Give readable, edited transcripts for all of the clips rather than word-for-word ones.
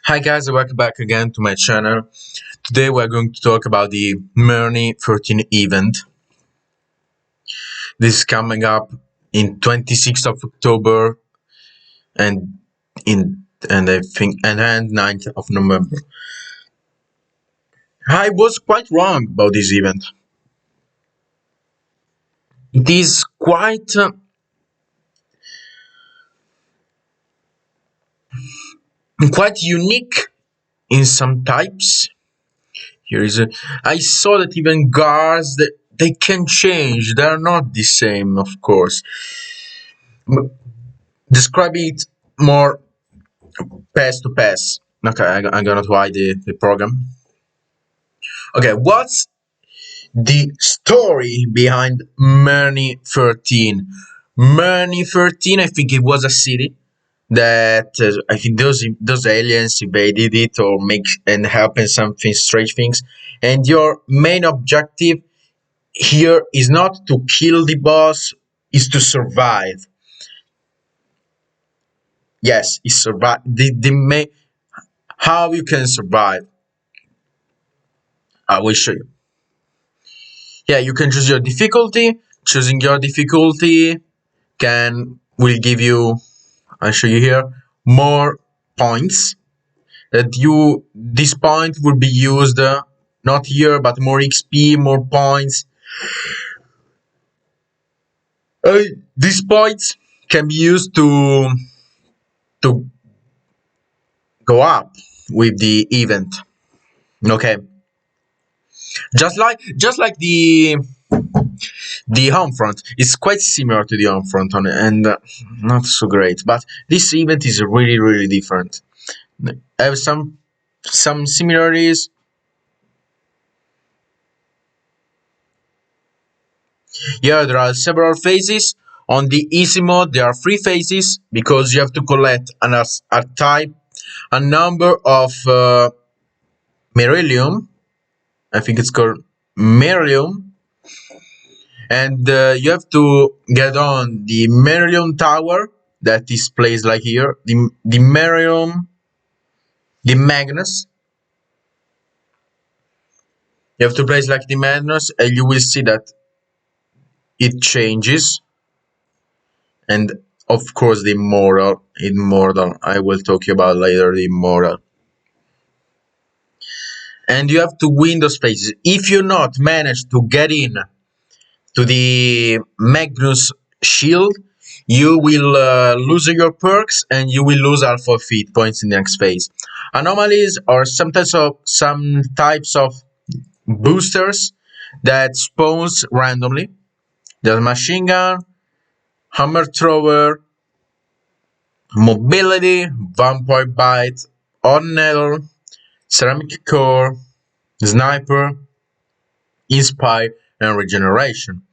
Hi guys, welcome back again to my channel. Today we're going to talk about the Murney 13 event. This is coming up in 26th of October and I think and 9th of November. I was quite wrong about this event. It is quite unique in some types. I saw that even guards that they can change. They are not the same, of course. Describe it more pass to pass. Okay, I'm gonna try the program. Okay, what's the story behind Murney 13? Murney 13, I think it was a city that I think those aliens invaded it or make and happen something strange things. And your main objective here is not to kill the boss, is to survive. Yes, it's survive. The main how you can survive. I will show you. Yeah, you can choose your difficulty. Choosing your difficulty will give you, I'll show you here, more points. This point will be used not here, but more XP, more points. These points can be used to go up with the event. Okay, just like the home front is quite similar to the home front and not so great, but this event is really different. I have some similarities. Yeah, there are several phases. On the easy mode, there are 3 phases because you have to collect a number of beryllium. I think it's called beryllium. And you have to get on the beryllium tower that is placed like here. The beryllium, the Magnus. You have to place like the Magnus, and you will see that it changes. And of course, the immortal. I will talk about later the immortal. And you have to win those phases. If you not manage to get in to the Magnus shield, you will lose your perks and you will lose alpha feat points in the next phase. Anomalies are some types of boosters that spawns randomly. There's machine gun, hammer thrower, mobility, vampire bite, odd nether, ceramic core, sniper, inspire, and regeneration.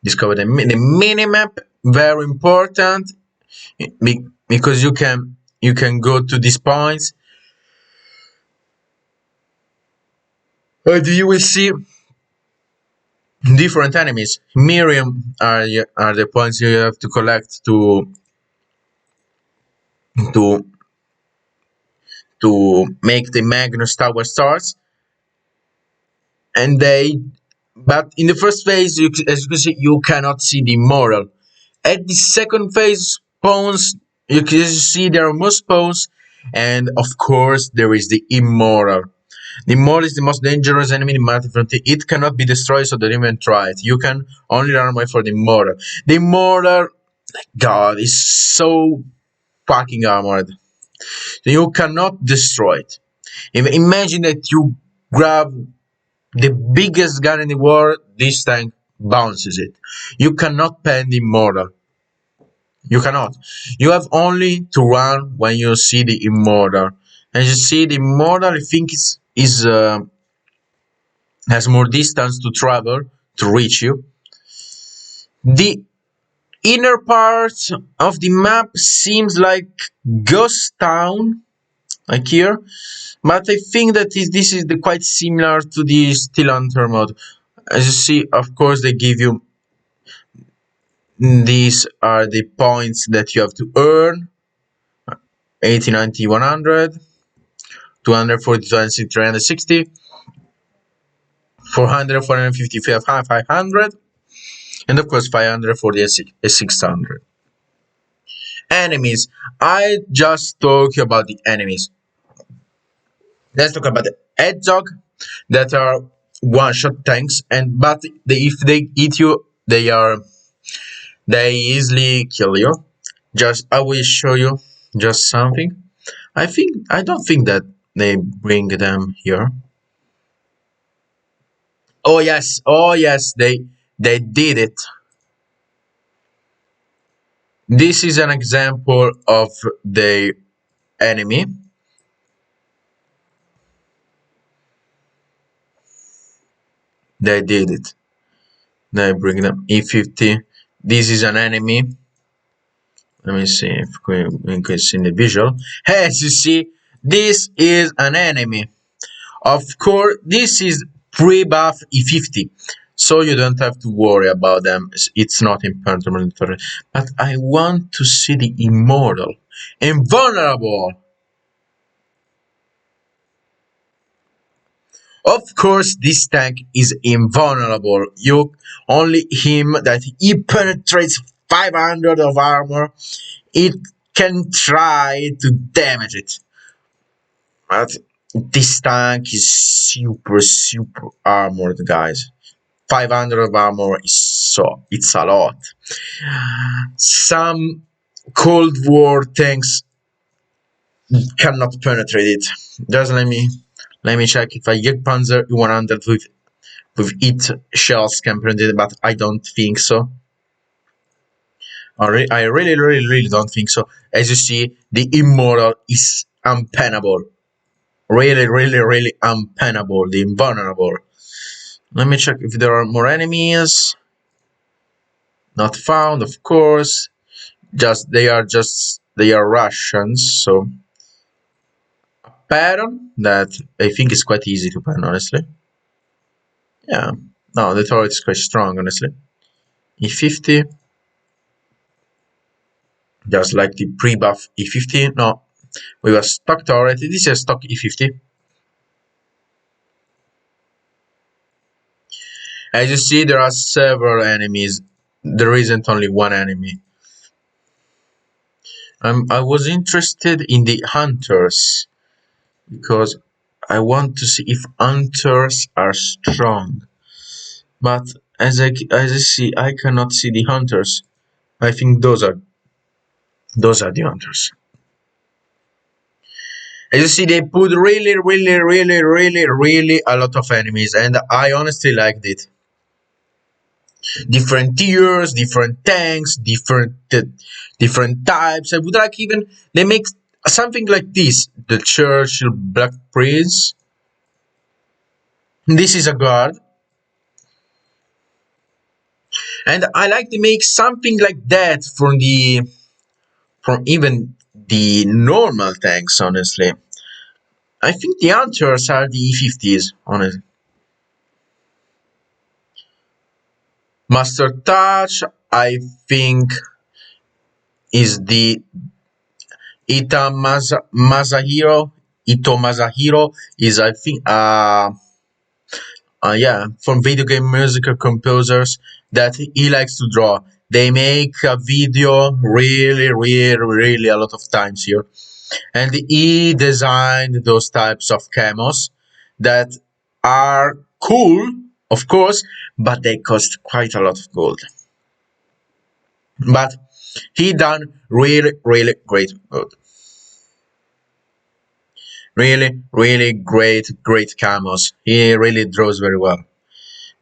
Discover the minimap, very important, because you can go to these points and you will see different enemies. Miriam are the points you have to collect to make the Magnus Tower stars. And but in the first phase, as you can see, you cannot see the immortal. At the second phase spawns, you can see there are more spawns, and of course there is the immortal. The immortal is the most dangerous enemy in Battlefront. It cannot be destroyed, so don't even try it. You can only run away for the immortal. The immortal, God, is so fucking armored. You cannot destroy it. Imagine that you grab the biggest gun in the world, this tank bounces it. You cannot pen the immortal. You cannot. You have only to run when you see the immortal. As you see, the immortal, I think, has more distance to travel to reach you. The inner part of the map seems like Ghost Town, like here, but I think that this is quite similar to the Steel Hunter mode. As you see, of course, they give you These are the points that you have to earn: 80, 90, 100, 240, 260, 360, 400, 450, 500, and of course 540 and 600. Enemies. I just talk about the enemies. Let's talk about the Hedgehog, that are one-shot tanks, and but if they eat you, they easily kill you. Just I will show you just something. I don't think that they bring them here. Oh yes, they did it. This is an example of the enemy. They did it. They bring them E50. This is an enemy. Let me see if we can see the visual. As you see, this is an enemy. Of course, this is pre-buff E50, so you don't have to worry about them. It's not impenetrable. But I want to see the immortal, invulnerable. Of course, this tank is invulnerable. You only him that he penetrates 500 of armor. It can try to damage it. But this tank is super armored, guys. 500 of armor is it's a lot. Some Cold War tanks cannot penetrate it. Just let me check if I get Panzer 100 with it shells can penetrate it, but I don't think so. I really don't think so. As you see, the Immortal is unpennable. Really unpennable. The invulnerable. Let me check if there are more enemies. Not found, of course. They are Russians, so a pattern that I think is quite easy to pen, honestly. Yeah. No, the turret is quite strong, honestly. E50. Just like the pre-buff E50. No. We have a stock turret. This is a stock E50. As you see, there are several enemies. There isn't only one enemy. I was interested in the hunters because I want to see if hunters are strong. But as I see, I cannot see the hunters. I think those are the hunters. As you see, they put really a lot of enemies, and I honestly liked it. Different tiers, different tanks, different types. I would like even they make something like this: the Churchill Black Prince. This is a guard, and I like to make something like that from even the normal tanks. Honestly, I think the hunters are the E50s. Honestly, Master Touch, I think, is the Masahiro. Ito Masahiro is, I think, yeah, from video game musical composers that he likes to draw. They make a video really a lot of times here, and he designed those types of camos that are cool, of course, but they cost quite a lot of gold. But he done really great good. Really great camos. He really draws very well.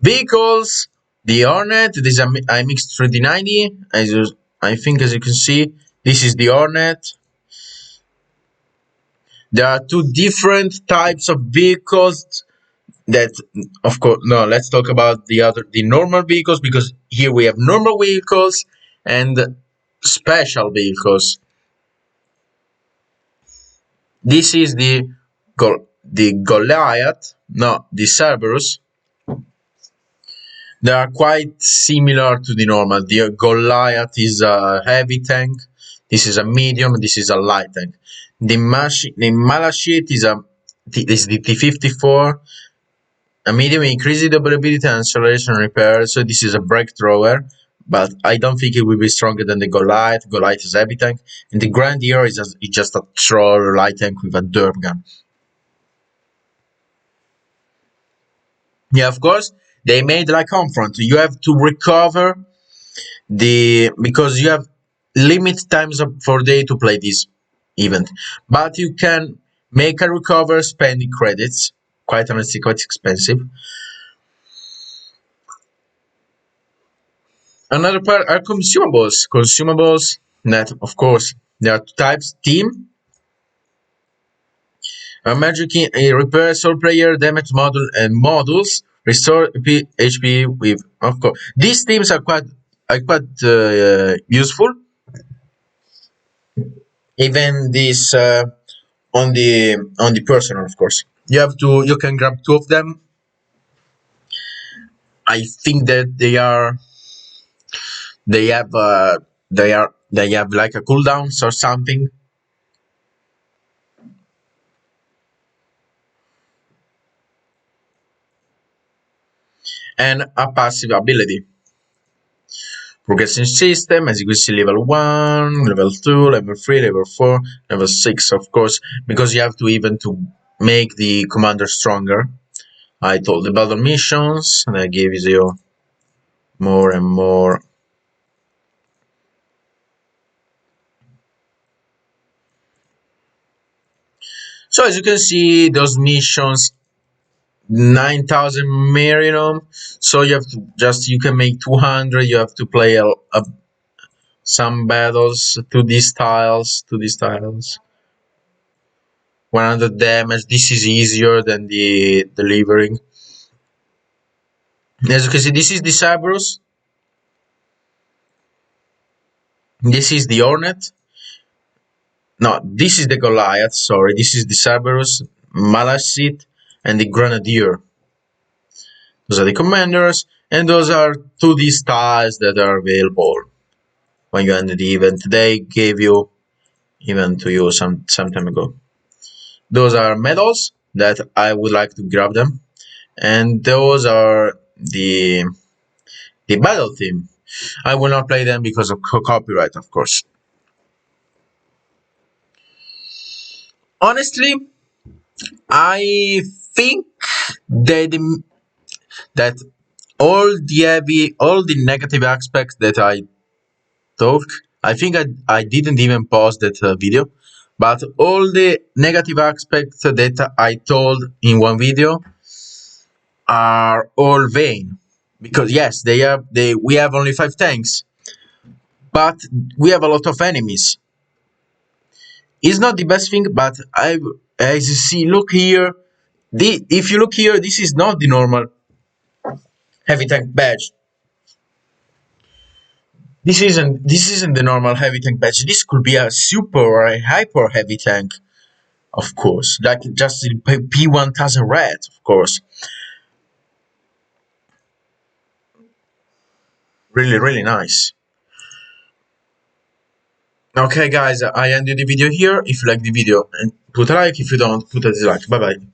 Vehicles, the Hornet. This is a mixed 3090. I think as you can see, this is the Hornet. There are two different types of vehicles that, of course, no, let's talk about the normal vehicles, because here we have normal vehicles and special vehicles. This is the Goliath, no, the Cerberus. They are quite similar to the normal. The Goliath is a heavy tank. This is a medium. This is a light tank. The Malashit is the T54. A medium increases the durability and acceleration repair. So this is a break thrower, but I don't think it will be stronger than the Goliath. Goliath is a heavy tank, and the Grandier is just a troll light tank with a derp gun. Yeah, of course, they made like Homefront. You have to recover because you have limit times for day to play this event, but you can make a recover spending credits. Quite honestly, quite expensive. Another part are consumables. Consumables that, of course, there are two types: team. A magic repair soul player damage module and modules restore HP with, of course. These teams are quite useful. Even this on the personal, of course. You can grab two of them. I think that they have like a cooldowns or something. And a passive ability. Progressing system, as you can see, level 1, level 2, level 3, level 4, level 6, of course, because you have to even to make the commander stronger. I told the battle missions, and I gave you more and more. So as you can see, those missions 9,000 minimum. So you have to you can make 200. You have to play some battles to these tiles. 100 damage. This is easier than the delivering. As you can see, this is the Cerberus. This is the Hornet. No, this is the Goliath. Sorry, this is the Cerberus, Malashit, and the Grenadier. Those are the commanders, and those are 2D styles that are available when you ended the event. They gave you even to you some time ago. Those are medals that I would like to grab them, and those are the battle team. I will not play them because of copyright, of course. Honestly, I think that all the negative aspects that I talk. I think I didn't even pause that video, but all the negative aspects that I told in one video are all vain, because yes, we have only 5 tanks, but we have a lot of enemies. It's not the best thing, but as you see, look here. If you look here, this is not the normal heavy tank badge. This isn't the normal heavy tank badge. This could be a super or a hyper heavy tank, of course, like just the P1000 red, of course. Really, really nice. Okay, guys, I ended the video here. If you like the video, and put a like. If you don't, put a dislike. Bye bye.